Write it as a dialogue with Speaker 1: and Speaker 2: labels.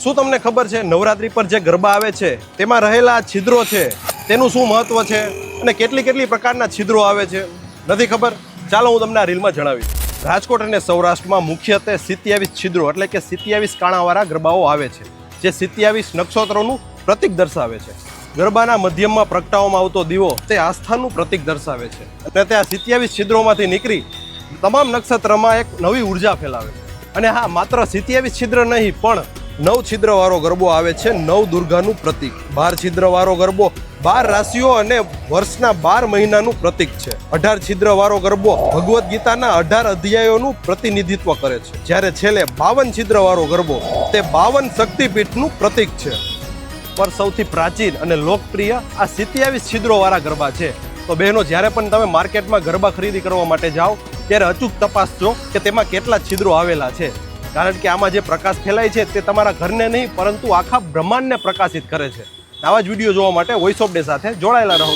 Speaker 1: શું તમને ખબર છે નવરાત્રી પર જે ગરબા આવે છે તેમાં રહેલા છિદ્રો છે તેનું શું મહત્વ છે અને કેટલી પ્રકારના છિદ્રો આવે છે? નથી ખબર? ચાલો હું તમને આ રીલમાં જણાવીશ. રાજકોટ અને સૌરાષ્ટ્રમાં મુખ્યત્વે 27 છિદ્રો એટલે કે 27 કાણાવાળા ગરબાઓ આવે છે, જે 27 નક્ષત્રોનું પ્રતીક દર્શાવે છે. ગરબાના મધ્યમમાં પ્રગટાવવામાં આવતો દીવો તે આસ્થાનું પ્રતીક દર્શાવે છે અને તે આ 27 છિદ્રોમાંથી નીકળી તમામ નક્ષત્રમાં એક નવી ઉર્જા ફેલાવે છે. અને હા, માત્ર 27 છિદ્ર નહીં પણ 9 છિદ્રવાળો ગરબો આવે છે, 9 દુર્ગાનું પ્રતીક. 12 છિદ્રવાળો ગરબો 12 રાશિઓ અને વર્ષના 12 મહિનાનું પ્રતીક છે. 18 છિદ્રવાળો ગરબો ભગવદ્ ગીતાના 18 અધ્યાયોનું પ્રતિનિધિત્વ કરે છે, જ્યારે છેલ્લે 52 છિદ્રવાળો ગરબો તે 52 શક્તિપીઠનું પ્રતીક છે. પર સૌથી પ્રાચીન અને લોકપ્રિય આ 27 છિદ્રોવાળા ગરબા છે. તો બહેનો, જ્યારે પણ તમે માર્કેટમાં ગરબા ખરીદી કરવા માટે જાઓ ત્યારે અચૂક તપાસજો કે તેમાં કેટલા છિદ્રો આવેલા છે, કારણ કે આમાં જે પ્રકાશ ફેલાય છે તે તમારા ઘરને નહીં પરંતુ આખા બ્રહ્માંડને પ્રકાશિત કરે છે. આવા જ વિડીયો જોવા માટે વોઇસ ઓફ ડે સાથે જોડાયેલા રહો.